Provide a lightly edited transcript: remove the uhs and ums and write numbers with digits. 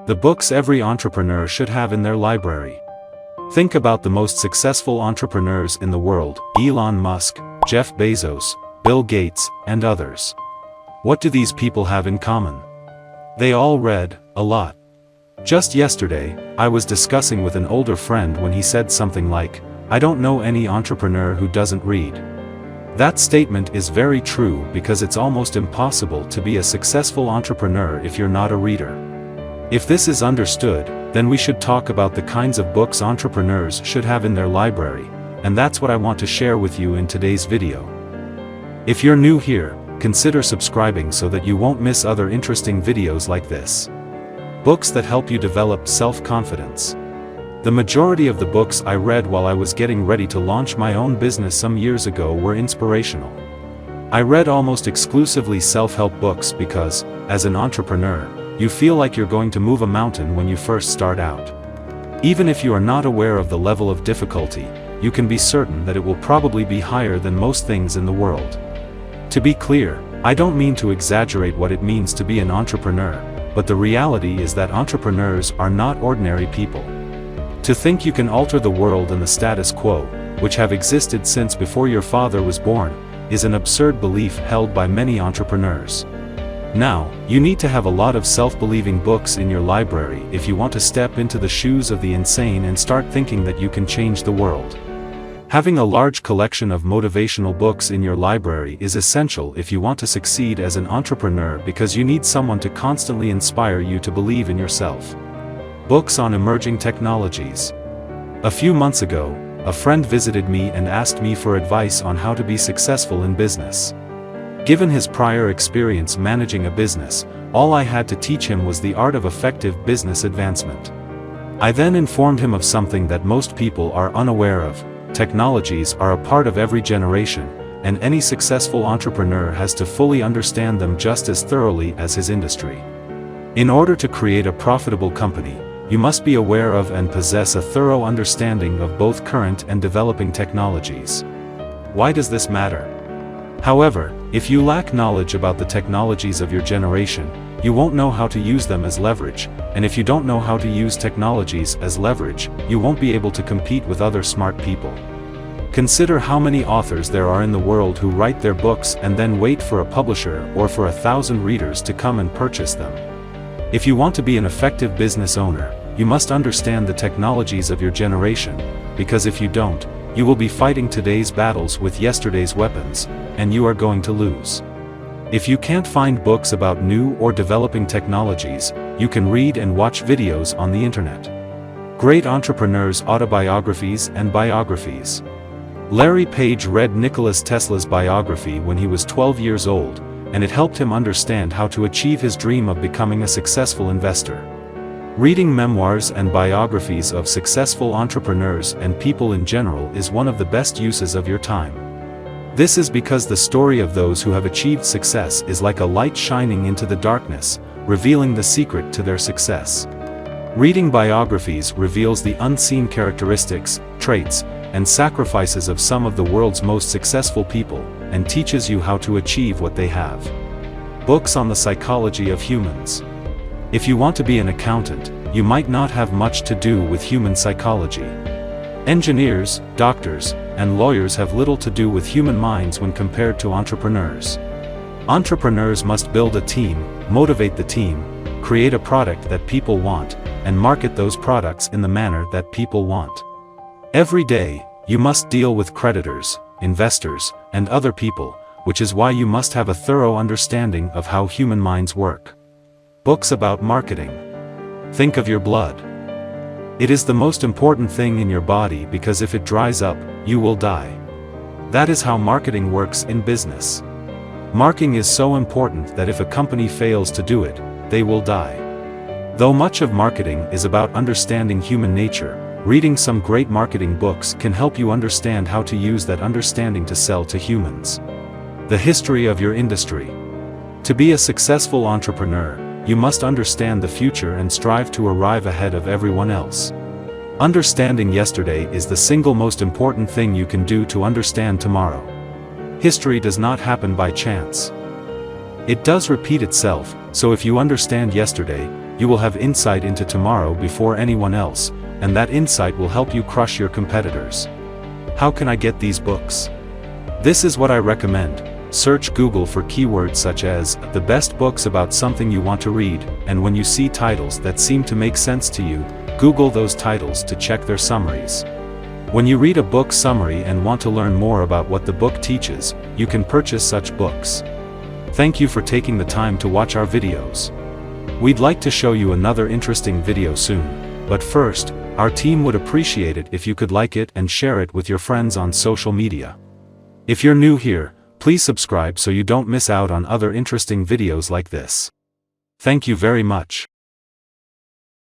The books every entrepreneur should have in their library. Think about the most successful entrepreneurs in the world: Elon Musk, Jeff Bezos, Bill Gates, and others. What do these people have in common? They all read a lot. Just yesterday, I was discussing with an older friend when he said something like, "I don't know any entrepreneur who doesn't read." That statement is very true because it's almost impossible to be a successful entrepreneur if you're not a reader. If this is understood, then we should talk about the kinds of books entrepreneurs should have in their library, and that's what I want to share with you in today's video. If you're new here, consider subscribing so that you won't miss other interesting videos like this. Books that help you develop self-confidence. The majority of the books I read while I was getting ready to launch my own business some years ago were inspirational. I read almost exclusively self-help books because, as an entrepreneur, you feel like you're going to move a mountain when you first start out. Even if you are not aware of the level of difficulty, you can be certain that it will probably be higher than most things in the world. To be clear, I don't mean to exaggerate what it means to be an entrepreneur, but the reality is that entrepreneurs are not ordinary people. To think you can alter the world and the status quo, which have existed since before your father was born, is an absurd belief held by many entrepreneurs. Now, you need to have a lot of self-believing books in your library if you want to step into the shoes of the insane and start thinking that you can change the world. Having a large collection of motivational books in your library is essential if you want to succeed as an entrepreneur because you need someone to constantly inspire you to believe in yourself. Books on emerging technologies. A few months ago, a friend visited me and asked me for advice on how to be successful in business. Given his prior experience managing a business, all I had to teach him was the art of effective business advancement. I then informed him of something that most people are unaware of: technologies are a part of every generation, and any successful entrepreneur has to fully understand them just as thoroughly as his industry. In order to create a profitable company, you must be aware of and possess a thorough understanding of both current and developing technologies. Why does this matter? However, if you lack knowledge about the technologies of your generation, you won't know how to use them as leverage, and if you don't know how to use technologies as leverage, you won't be able to compete with other smart people. Consider how many authors there are in the world who write their books and then wait for a publisher or for 1,000 readers to come and purchase them. If you want to be an effective business owner, you must understand the technologies of your generation, because if you don't, you will be fighting today's battles with yesterday's weapons, and you are going to lose. If you can't find books about new or developing technologies, you can read and watch videos on the internet. Great entrepreneurs' autobiographies and biographies. Larry Page read Nikola Tesla's biography when he was 12 years old, and it helped him understand how to achieve his dream of becoming a successful investor. Reading memoirs and biographies of successful entrepreneurs and people in general is one of the best uses of your time. This is because the story of those who have achieved success is like a light shining into the darkness, revealing the secret to their success. Reading biographies reveals the unseen characteristics, traits, and sacrifices of some of the world's most successful people, and teaches you how to achieve what they have. Books on the psychology of humans. If you want to be an accountant, you might not have much to do with human psychology. Engineers, doctors, and lawyers have little to do with human minds when compared to entrepreneurs. Entrepreneurs must build a team, motivate the team, create a product that people want, and market those products in the manner that people want. Every day, you must deal with creditors, investors, and other people, which is why you must have a thorough understanding of how human minds work. Books about marketing. Think of your blood. It is the most important thing in your body because if it dries up, you will die. That is how marketing works in business. Marketing is so important that if a company fails to do it, they will die. Though much of marketing is about understanding human nature, reading some great marketing books can help you understand how to use that understanding to sell to humans. The history of your industry. To be a successful entrepreneur, you must understand the future and strive to arrive ahead of everyone else. Understanding yesterday is the single most important thing you can do to understand tomorrow. History does not happen by chance. It does repeat itself, so if you understand yesterday, you will have insight into tomorrow before anyone else, and that insight will help you crush your competitors. How can I get these books? This is what I recommend. Search Google for keywords such as, the best books about something you want to read, and when you see titles that seem to make sense to you, Google those titles to check their summaries. When you read a book summary and want to learn more about what the book teaches, you can purchase such books. Thank you for taking the time to watch our videos. We'd like to show you another interesting video soon, but first, our team would appreciate it if you could like it and share it with your friends on social media. If you're new here, please subscribe so you don't miss out on other interesting videos like this. Thank you very much.